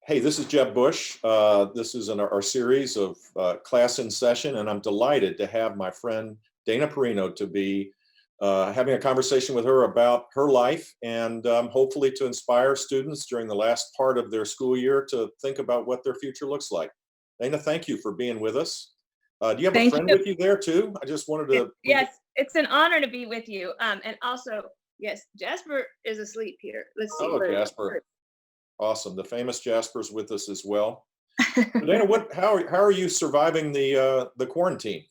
Hey, this is Jeb Bush. This is our series of Class in Session, and I'm delighted to have my friend Dana Perino to be having a conversation with her about her life and hopefully to inspire students during the last part of their school year to think about what their future looks like. Dana, thank you for being with us. Do you have a Thank friend you. with you there too? I just wanted to. Yes, it's an honor to be with you. And also, yes, Jasper is asleep here. Let's see Oh, where. Jasper, awesome. The famous Jasper's with us as well. Dana, how are you surviving the quarantine?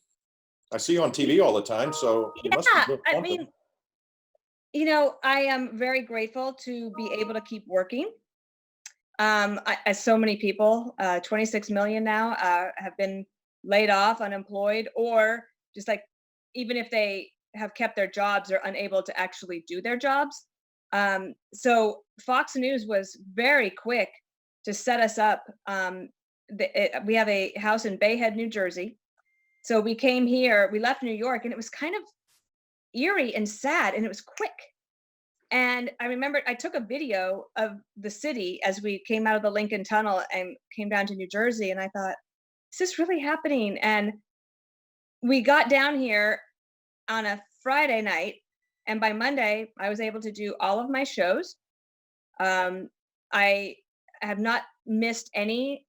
I see you on TV all the time, so you must be Yeah, doing I something. mean, I am very grateful to be able to keep working. As so many people, 26 million now, have been laid off, unemployed, or just like even if they have kept their jobs, they're unable to actually do their jobs. So Fox News was very quick to set us up. We have a house in Bay Head, New Jersey. So we came here, we left New York, and it was kind of eerie and sad, and it was quick. And I remember I took a video of the city as we came out of the Lincoln Tunnel and came down to New Jersey. And I thought, is this really happening? And we got down here on a Friday night. And by Monday, I was able to do all of my shows. Um, I have not missed any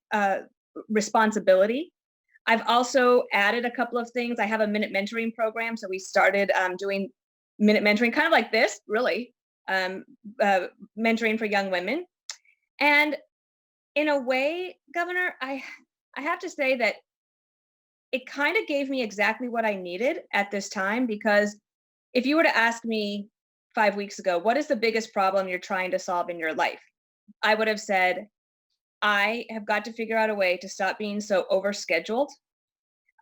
responsibility. I've also added a couple of things. I have a minute mentoring program. So we started doing minute mentoring, kind of like this, really, um, uh, mentoring for young women. And in a way, Governor, I have to say that it kind of gave me exactly what I needed at this time. Because if you were to ask me 5 weeks ago, what is the biggest problem you're trying to solve in your life? I would have said, I have got to figure out a way to stop being so overscheduled.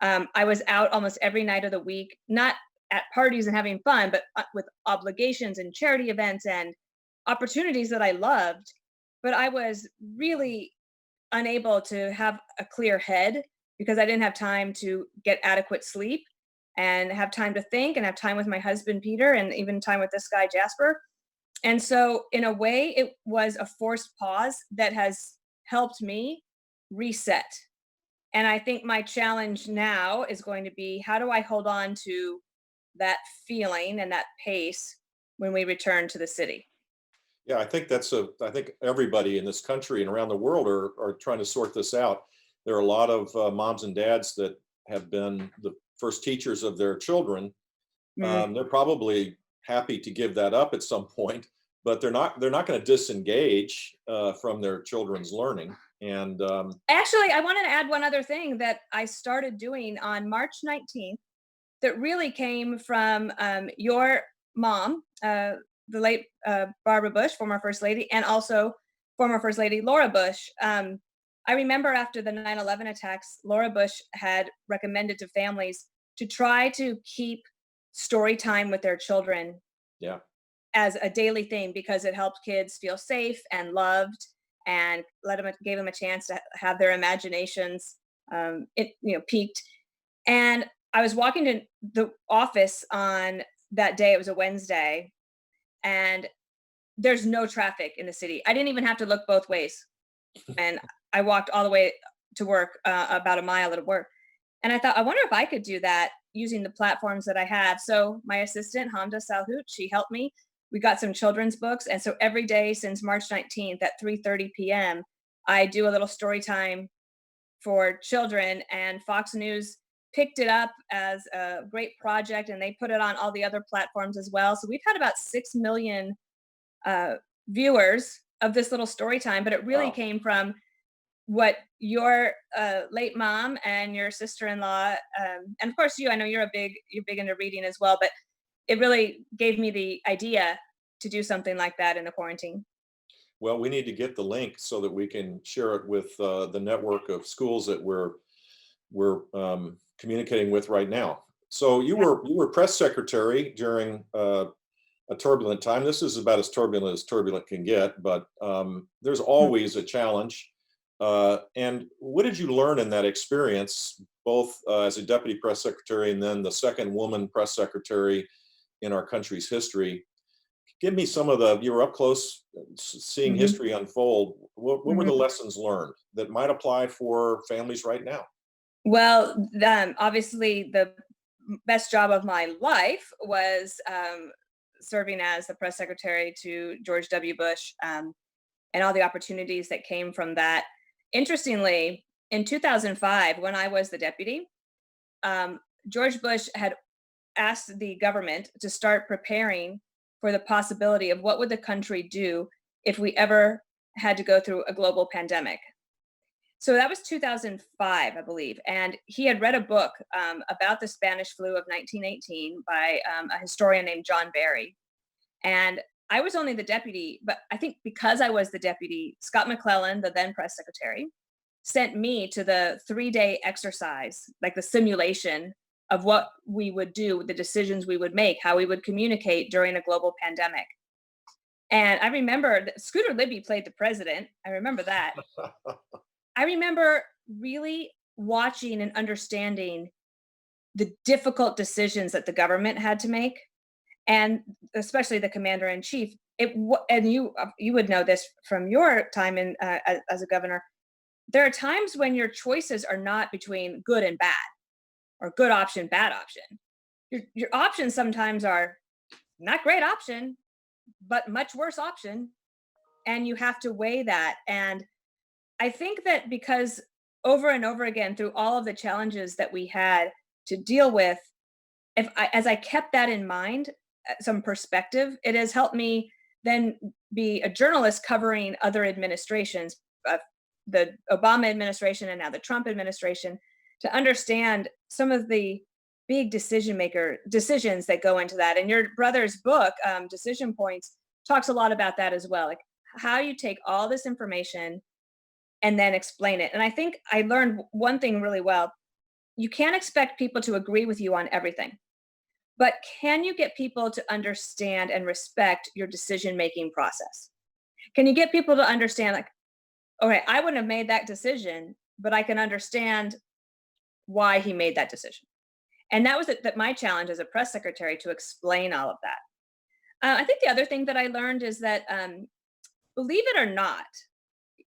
I was out almost every night of the week, not at parties and having fun, but with obligations and charity events and opportunities that I loved. But I was really unable to have a clear head because I didn't have time to get adequate sleep and have time to think and have time with my husband, Peter, and even time with this guy, Jasper. And so, in a way, it was a forced pause that has helped me reset. And I think my challenge now is going to be, how do I hold on to that feeling and that pace when we return to the city? Yeah, I think everybody in this country and around the world are trying to sort this out. There are a lot of moms and dads that have been the first teachers of their children. Mm. They're probably happy to give that up at some point, but they're not going to disengage from their children's learning. And Actually, I wanted to add one other thing that I started doing on March 19th that really came from your mom, the late Barbara Bush, former First Lady, and also former First Lady Laura Bush. I remember after the 9/11 attacks, Laura Bush had recommended to families to try to keep story time with their children yeah, as a daily thing because it helped kids feel safe and loved and gave them a chance to have their imaginations peaked. And I was walking to the office on that day. It was a Wednesday, and there's no traffic in the city. I didn't even have to look both ways, and I walked all the way to work, about a mile to work. And I thought, I wonder if I could do that using the platforms that I have. So my assistant, Hamda Salhoot, she helped me. We got some children's books. And so every day since March 19th at 3:30 p.m., I do a little story time for children. And Fox News picked it up as a great project and they put it on all the other platforms as well. So we've had about 6 million uh, viewers of this little story time, but it really wow. came from what your late mom and your sister-in-law, and of course you, I know you're big into reading as well, but it really gave me the idea to do something like that in the quarantine. Well, we need to get the link so that we can share it with the network of schools that we're communicating with right now. So Yeah. you were press secretary during a turbulent time. This is about as turbulent can get, but there's always a challenge. And what did you learn in that experience, both as a deputy press secretary and then the second woman press secretary in our country's history? Give me some of the, you were up close seeing Mhm, history unfold. What were the mhm. lessons learned that might apply for families right now? Well, obviously, the best job of my life was serving as the press secretary to George W. Bush, and all the opportunities that came from that. Interestingly, in 2005, when I was the deputy, um, George Bush had asked the government to start preparing for the possibility of what would the country do if we ever had to go through a global pandemic. So that was 2005, I believe, and he had read a book about the Spanish flu of 1918 by a historian named John Barry. And I was only the deputy, but I think because I was the deputy, Scott McClellan, the then press secretary, sent me to the 3-day exercise, like the simulation of what we would do, the decisions we would make, how we would communicate during a global pandemic. And I remember that Scooter Libby played the president. I remember that. I remember really watching and understanding the difficult decisions that the government had to make, and especially the commander in chief. And you would know this from your time in as a governor. There are times when your choices are not between good and bad, or good option, bad option. Your options sometimes are not great option, but much worse option, and you have to weigh that. And I think that because over and over again through all of the challenges that we had to deal with, as I kept that in mind, some perspective, it has helped me then be a journalist covering other administrations, uh, the Obama administration and now the Trump administration, to understand some of the big decisions that go into that. And your brother's book, Decision Points, talks a lot about that as well, like how you take all this information and then explain it. And I think I learned one thing really well: you can't expect people to agree with you on everything, but can you get people to understand and respect your decision making process? Can you get people to understand, like, okay, I wouldn't have made that decision, but I can understand why he made that decision? And that was that my challenge as a press secretary, to explain all of that. I think the other thing that I learned is that, believe it or not,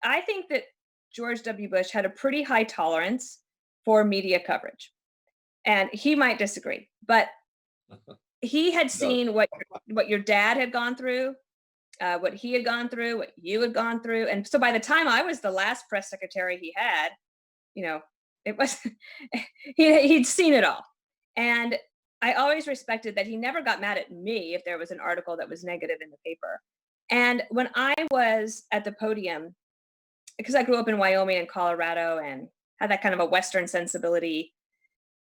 I think that George W. Bush had a pretty high tolerance for media coverage. And he might disagree, but he had Does. seen what your dad had gone through, what he had gone through, what you had gone through. And so by the time I was the last press secretary he had, you know, it was he'd seen it all. And I always respected that he never got mad at me if there was an article that was negative in the paper. And when I was at the podium, because I grew up in Wyoming and Colorado and had that kind of a Western sensibility,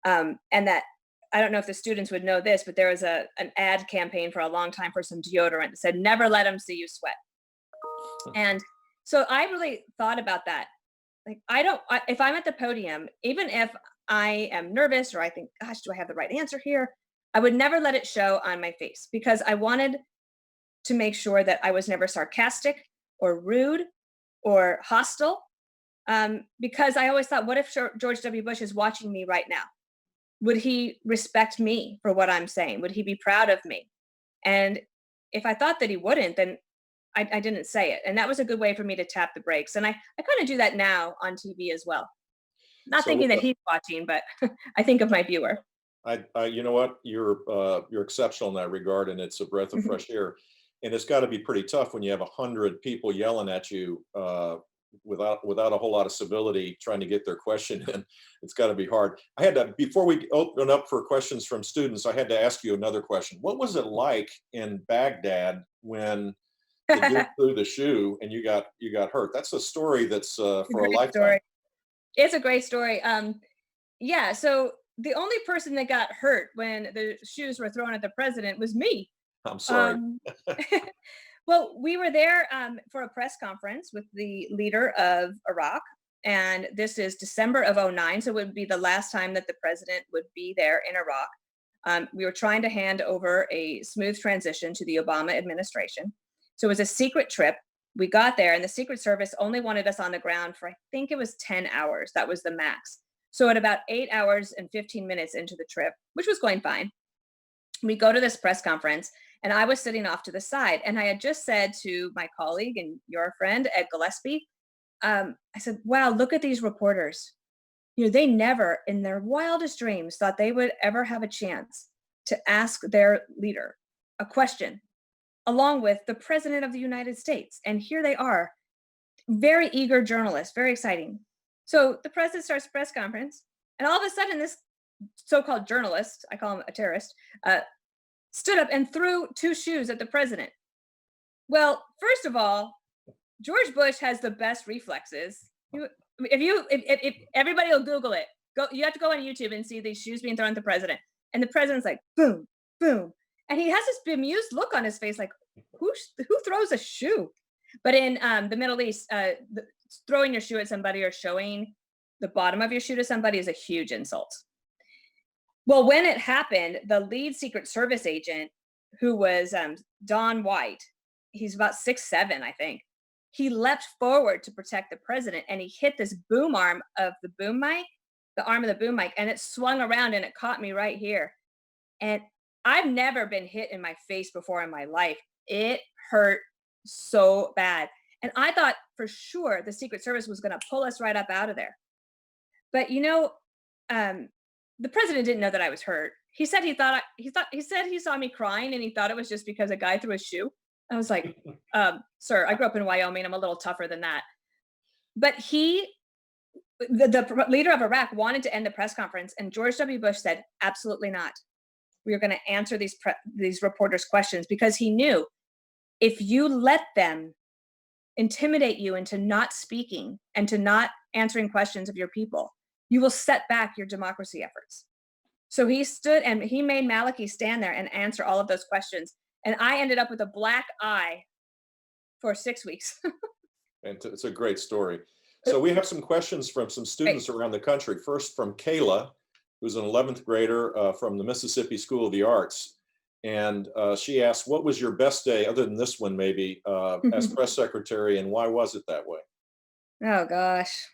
and that, I don't know if the students would know this, but there was an ad campaign for a long time for some deodorant that said, "Never let them see you sweat." And so I really thought about that. Like, if I'm at the podium, even if I am nervous or I think, gosh, do I have the right answer here? I would never let it show on my face, because I wanted to make sure that I was never sarcastic or rude or hostile. Because I always thought, what if George W. Bush is watching me right now? Would he respect me for what I'm saying? Would he be proud of me? And if I thought that he wouldn't, then I didn't say it. And that was a good way for me to tap the brakes. And I kind of do that now on TV as well. Not So thinking that he's watching, but I think of my viewer. you know what, you're exceptional in that regard, and it's a breath of fresh air. And it's got to be pretty tough when you have 100 people yelling at you without a whole lot of civility, trying to get their question in. It's got to be hard. I had to, before we open up for questions from students, I had to ask you another question. What was it like in Baghdad when the dude threw the shoe and you got hurt? That's a story that's It's a for a great lifetime. story. It's a great story. Yeah. So the only person that got hurt when the shoes were thrown at the president was me. I'm sorry. Um, well, we were there for a press conference with the leader of Iraq, and this is December of '09, so it would be the last time that the president would be there in Iraq. We were trying to hand over a smooth transition to the Obama administration. So it was a secret trip. We got there, and the Secret Service only wanted us on the ground for, I think it was 10 hours. That was the max. So at about 8 hours and 15 minutes into the trip, which was going fine, we go to this press conference, And I was sitting off to the side. And I had just said to my colleague and your friend, Ed Gillespie, I said, wow, look at these reporters. They never in their wildest dreams thought they would ever have a chance to ask their leader a question along with the president of the United States. And here they are, very eager journalists, very exciting. So the president starts a press conference, and all of a sudden, this so-called journalist, I call him a terrorist, stood up and threw 2 shoes at the president. Well, first of all, George Bush has the best reflexes. If everybody will Google it, you have to go on YouTube and see these shoes being thrown at the president, and the president's like, boom, boom, and he has this bemused look on his face, like, who throws a shoe? But in the Middle East, throwing your shoe at somebody or showing the bottom of your shoe to somebody is a huge insult. Well, when it happened, the lead Secret Service agent, who was Don White, he's about 6'7", I think. He leapt forward to protect the president, and he hit this boom arm of the boom mic, the arm of the boom mic, and it swung around and it caught me right here. And I've never been hit in my face before in my life. It hurt so bad. And I thought for sure the Secret Service was going to pull us right up out of there. But the president didn't know that I was hurt. He said he said he saw me crying and he thought it was just because a guy threw a shoe. I was like, sir, I grew up in Wyoming. I'm a little tougher than that. But the leader of Iraq wanted to end the press conference, and George W. Bush said, absolutely not. We are going to answer these reporters' questions, because he knew if you let them intimidate you into not speaking and to not answering questions of your people, you will set back your democracy efforts. So he stood and he made Maliki stand there and answer all of those questions. And I ended up with a black eye for 6 weeks. And it's a great story. So we have some questions from some students around the country. First from Kayla, who's an 11th grader from the Mississippi School of the Arts. And she asked, what was your best day, other than this one maybe, as press secretary, and why was it that way? Oh, gosh.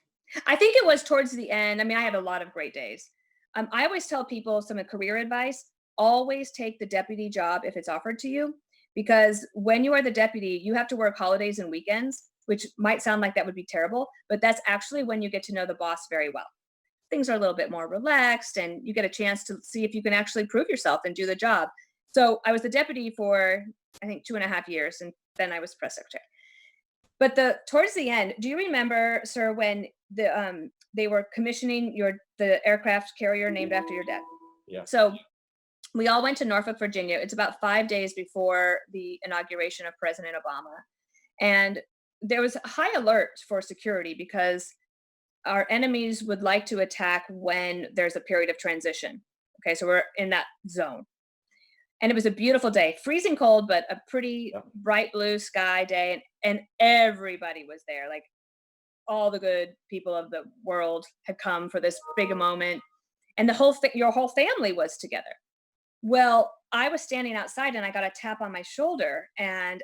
I think it was towards the end. I mean, I had a lot of great days. I always tell people some career advice: always take the deputy job if it's offered to you, because when you are the deputy, you have to work holidays and weekends, which might sound like that would be terrible, but that's actually when you get to know the boss very well. Things are a little bit more relaxed, and you get a chance to see if you can actually prove yourself and do the job. So I was the deputy for, I think, 2.5 years, and then I was press secretary. But towards the end, do you remember, sir, when they were commissioning the aircraft carrier named after your dad? Yeah. So we all went to Norfolk, Virginia. It's about 5 days before the inauguration of President Obama. And there was high alert for security because our enemies would like to attack when there's a period of transition. Okay, so we're in that zone. And it was a beautiful day, freezing cold, but a pretty bright blue sky day. And everybody was there. Like, all the good people of the world had come for this big moment. And your whole family was together. Well, I was standing outside and I got a tap on my shoulder, and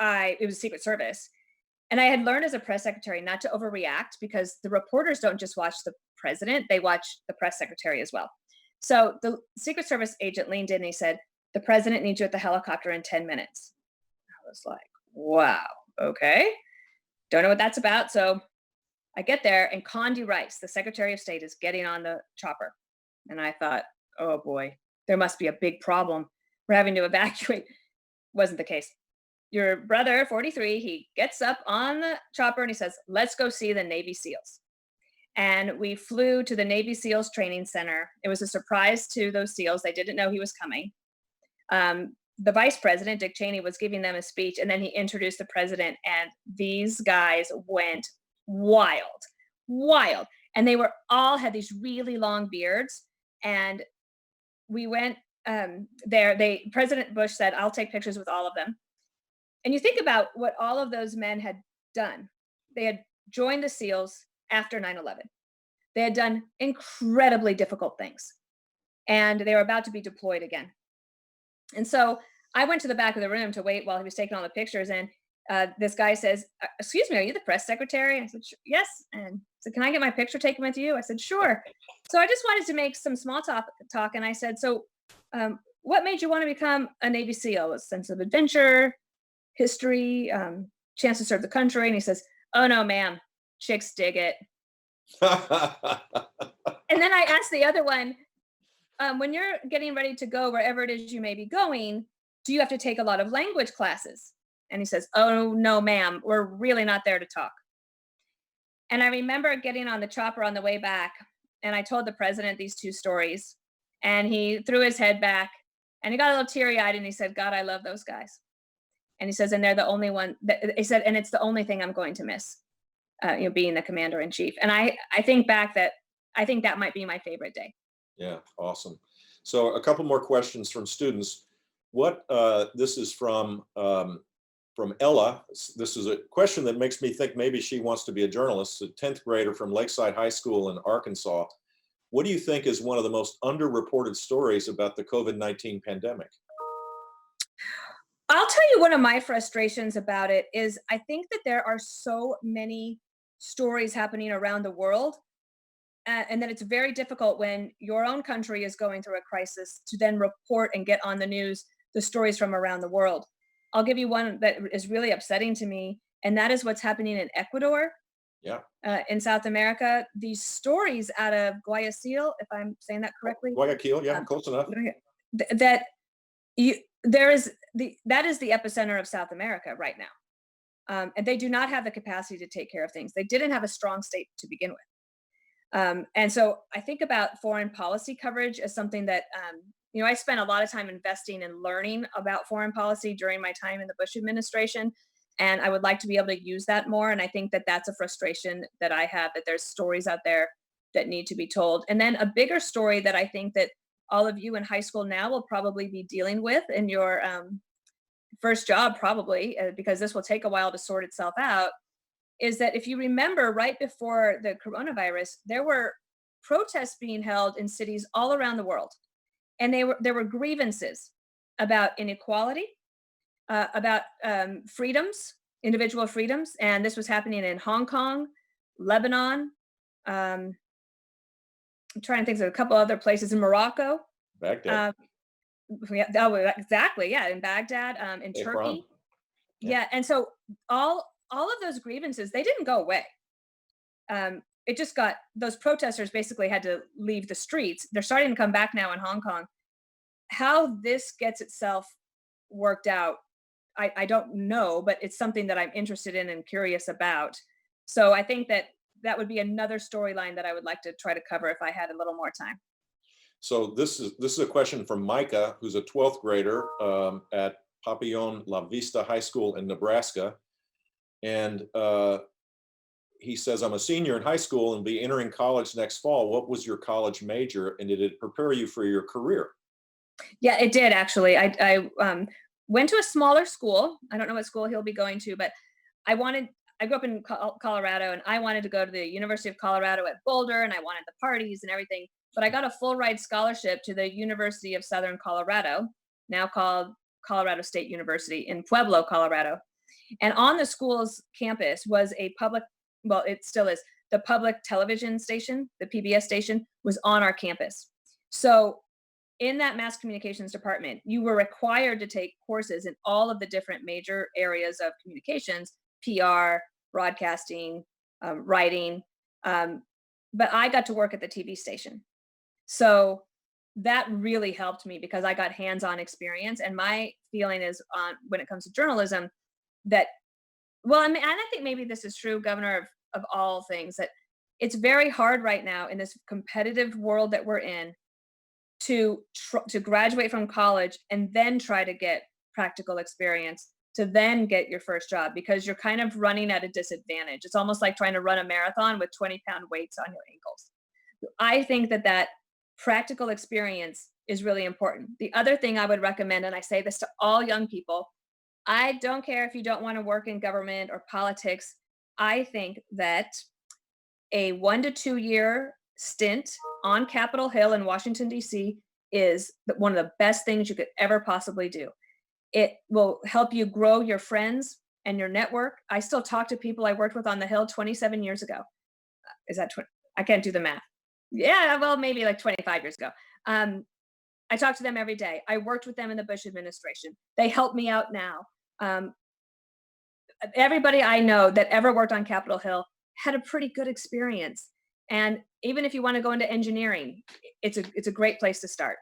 it was Secret Service. And I had learned as a press secretary not to overreact, because the reporters don't just watch the president, they watch the press secretary as well. So the Secret Service agent leaned in and he said, the president needs you at the helicopter in 10 minutes. I was like, wow, okay. Don't know what that's about. So I get there, and Condi Rice, the Secretary of State, is getting on the chopper. And I thought, oh boy, there must be a big problem. We're having to evacuate. Wasn't the case. Your brother, 43, he gets up on the chopper and he says, let's go see the Navy SEALs. And we flew to the Navy SEALs Training Center. It was a surprise to those SEALs. They didn't know he was coming. The vice president, Dick Cheney, was giving them a speech, and then he introduced the president, and these guys went wild. And they all had these really long beards. And we went there. President Bush said, I'll take pictures with all of them. And you think about what all of those men had done. They had joined the SEALs after 9/11. They had done incredibly difficult things, and they were about to be deployed again. And so I went to the back of the room to wait while he was taking all the pictures. And this guy says, excuse me, are you the press secretary? I said, yes. And so, can I get my picture taken with you? I said, sure. So I just wanted to make some small talk. And I said, so what made you want to become a Navy SEAL? A sense of adventure, history, chance to serve the country? And he says, oh no, ma'am, chicks dig it. And then I asked the other one, when you're getting ready to go wherever it is you may be going, do you have to take a lot of language classes? And he says, oh no, ma'am, we're really not there to talk. And I remember getting on the chopper on the way back, and I told the president these two stories, and he threw his head back and he got a little teary eyed and he said, God, I love those guys. And he says, and they're the only one that he said, and it's the only thing I'm going to miss, being the commander in chief. And I think back that I think that might be my favorite day. Yeah, awesome. So a couple more questions from students. This is from Ella. This is a question that makes me think maybe she wants to be a journalist, a 10th grader from Lakeside High School in Arkansas. What do you think is one of the most underreported stories about the COVID-19 pandemic? I'll tell you one of my frustrations about it is I think that there are so many stories happening around the world, and that it's very difficult when your own country is going through a crisis to then report and get on the news the stories from around the world. I'll give you one that is really upsetting to me, and that is what's happening in Ecuador, Yeah. in South America. These stories out of Guayaquil, if I'm saying that correctly, Guayaquil, yeah, close enough. that you there is that is the epicenter of South America right now, and they do not have the capacity to take care of things. They didn't have a strong state to begin with, and so I think about foreign policy coverage as something that I spent a lot of time investing and learning about foreign policy during my time in the Bush administration, and I would like to be able to use that more. And I think that that's a frustration that I have, that there's stories out there that need to be told. And then a bigger story that I think that all of you in high school now will probably be dealing with in your first job, probably, because this will take a while to sort itself out, is that if you remember right before the coronavirus, there were protests being held in cities all around the world. And there were grievances about inequality, about freedoms, individual freedoms. And this was happening in Hong Kong, Lebanon, I'm trying to think of a couple other places, in Morocco. Baghdad. Yeah, oh, exactly. Yeah, in Baghdad, in Tehran. Turkey. Yeah, and so all of those grievances, they didn't go away. It just got, those protesters basically had to leave the streets. They're starting to come back now in Hong Kong. How this gets itself worked out, I don't know, but it's something that I'm interested in and curious about. So I think that that would be another storyline that I would like to try to cover if I had a little more time. So this is a question from Micah, who's a 12th grader at Papillon La Vista High School in Nebraska. And he says, I'm a senior in high school and be entering college next fall. What was your college major, and did it prepare you for your career? Yeah, it did actually. I went to a smaller school. I don't know what school he'll be going to, but I grew up in Colorado, and I wanted to go to the University of Colorado at Boulder, and I wanted the parties and everything. But I got a full ride scholarship to the University of Southern Colorado, now called Colorado State University in Pueblo, Colorado. And on the school's campus was a public, well, it still is, the public television station, the PBS station, was on our campus. So in that mass communications department, you were required to take courses in all of the different major areas of communications, PR, broadcasting, writing. But I got to work at the TV station. So that really helped me because I got hands-on experience. And my feeling is, when it comes to journalism, that, well, I mean, and I think maybe this is true, Governor, of all things, that it's very hard right now in this competitive world that we're in to graduate from college and then try to get practical experience to then get your first job, because you're kind of running at a disadvantage. It's almost like trying to run a marathon with 20-pound weights on your ankles. I think that practical experience is really important. The other thing I would recommend, and I say this to all young people, I don't care if you don't want to work in government or politics. I think that a 1 to 2 year stint on Capitol Hill in Washington, D.C. is one of the best things you could ever possibly do. It will help you grow your friends and your network. I still talk to people I worked with on the Hill 27 years ago. Is that 20? I can't do the math. Yeah, well, maybe like 25 years ago. I talk to them every day. I worked with them in the Bush administration. They help me out now. Um, Everybody I know that ever worked on Capitol Hill had a pretty good experience. And even if you want to go into engineering, it's a great place to start.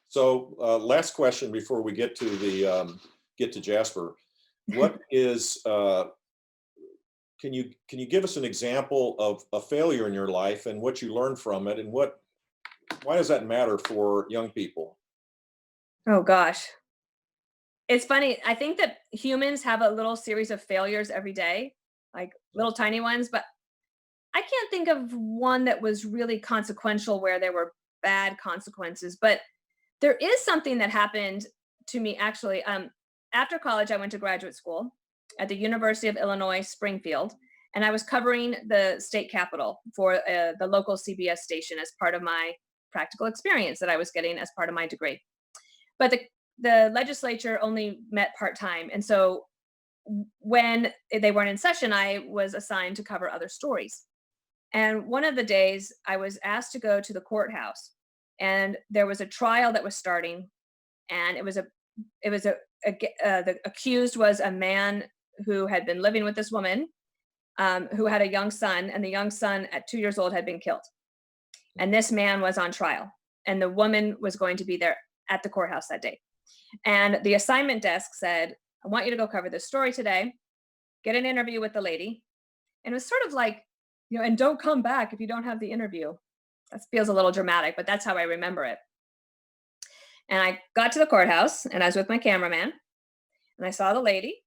So, last question before we get to get to Jasper. What is can you give us an example of a failure in your life and what you learned from it, and why does that matter for young people? Oh gosh. It's funny. I think that humans have a little series of failures every day, like little tiny ones, but I can't think of one that was really consequential where there were bad consequences. But there is something that happened to me actually. After college, I went to graduate school at the University of Illinois, Springfield, and I was covering the state capitol for the local CBS station as part of my practical experience that I was getting as part of my degree. But the legislature only met part time, and so when they weren't in session, I was assigned to cover other stories. And one of the days, I was asked to go to the courthouse, and there was a trial that was starting, and the accused was a man who had been living with this woman, who had a young son, and the young son at 2 years old had been killed. And this man was on trial, and the woman was going to be there at the courthouse that day. And the assignment desk said, I want you to go cover this story today, get an interview with the lady. And it was sort of like, and don't come back if you don't have the interview. That feels a little dramatic, but that's how I remember it. And I got to the courthouse, and I was with my cameraman, and I saw the lady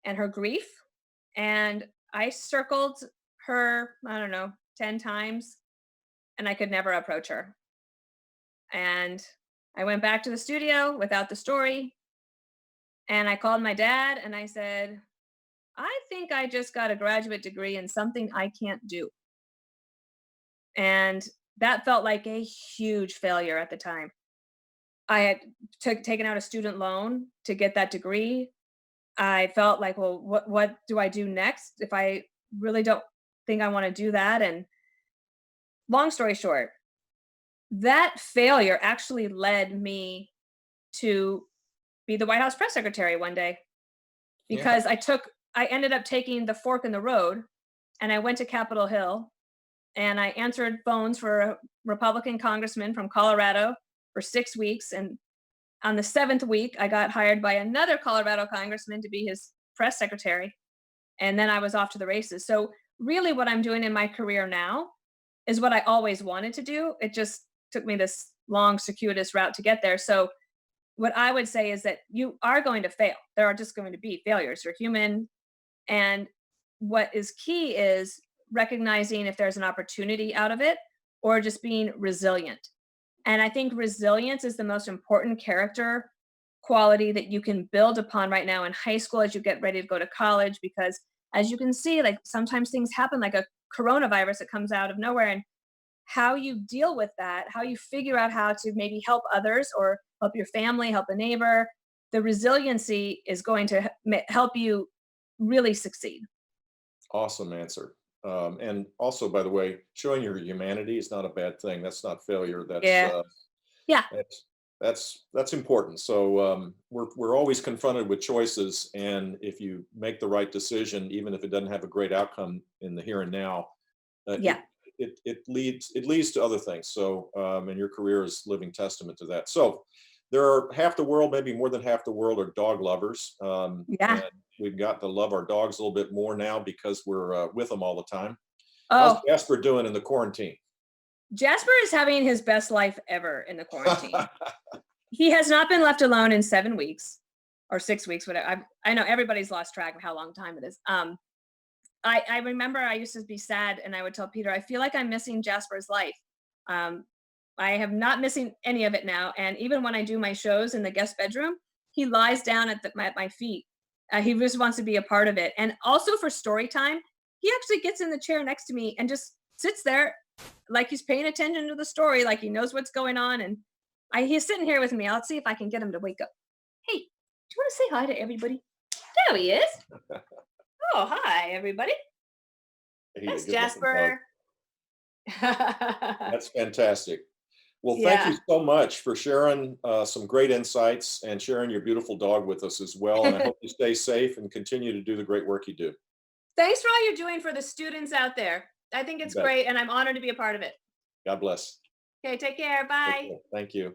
and her grief. And I circled her, I don't know, 10 times, and I could never approach her. And I went back to the studio without the story, and I called my dad and I said, I think I just got a graduate degree in something I can't do. And that felt like a huge failure at the time. I had taken out a student loan to get that degree. I felt like, well, what do I do next if I really don't think I want to do that? And long story short, that failure actually led me to be the White House press secretary one day, Yeah. because I ended up taking the fork in the road, and I went to Capitol Hill, and I answered phones for a Republican congressman from Colorado for 6 weeks. And on the seventh week, I got hired by another Colorado congressman to be his press secretary. And then I was off to the races. So, really, what I'm doing in my career now is what I always wanted to do. It just took me this long, circuitous route to get there. So, what I would say is that you are going to fail. There are just going to be failures. You're human. And what is key is recognizing if there's an opportunity out of it, or just being resilient. And I think resilience is the most important character quality that you can build upon right now in high school as you get ready to go to college. Because as you can see, like sometimes things happen, like a coronavirus that comes out of nowhere. And how you deal with that, how you figure out how to maybe help others or help your family, help a neighbor, the resiliency is going to help you really succeed. Awesome answer. And also, by the way, showing your humanity is not a bad thing. That's not failure. Yeah. Yeah. That's that's important. So, we're always confronted with choices, and if you make the right decision, even if it doesn't have a great outcome in the here and now, uh, it Yeah. it leads to other things. So, and your career is living testament to that. So, there are half the world, maybe more than half the world, are dog lovers, Yeah. and we've got to love our dogs a little bit more now because we're with them all the time. How's Oh, Jasper doing in the quarantine? Jasper is having his best life ever in the quarantine. He has not been left alone in 7 weeks or 6 weeks, whatever. I know everybody's lost track of how long time it is. I remember I used to be sad, and I would tell Peter, I feel like I'm missing Jasper's life. Um, I have not missing any of it now. And even when I do my shows in the guest bedroom, he lies down at my feet. He just wants to be a part of it. And also for story time, he actually gets in the chair next to me and just sits there like he's paying attention to the story, like he knows what's going on. And he's sitting here with me. I'll see if I can get him to wake up. Hey, do you want to say hi to everybody? There he is. Oh, hi, everybody. He's That's a good looking dog. Jasper. That's fantastic. Well, thank you Yeah. so much for sharing some great insights and sharing your beautiful dog with us as well. And I hope you stay safe and continue to do the great work you do. Thanks for all you're doing for the students out there. I think You it's bet. great, and I'm honored to be a part of it. God bless. Okay, take care. Take Bye. care. Thank you.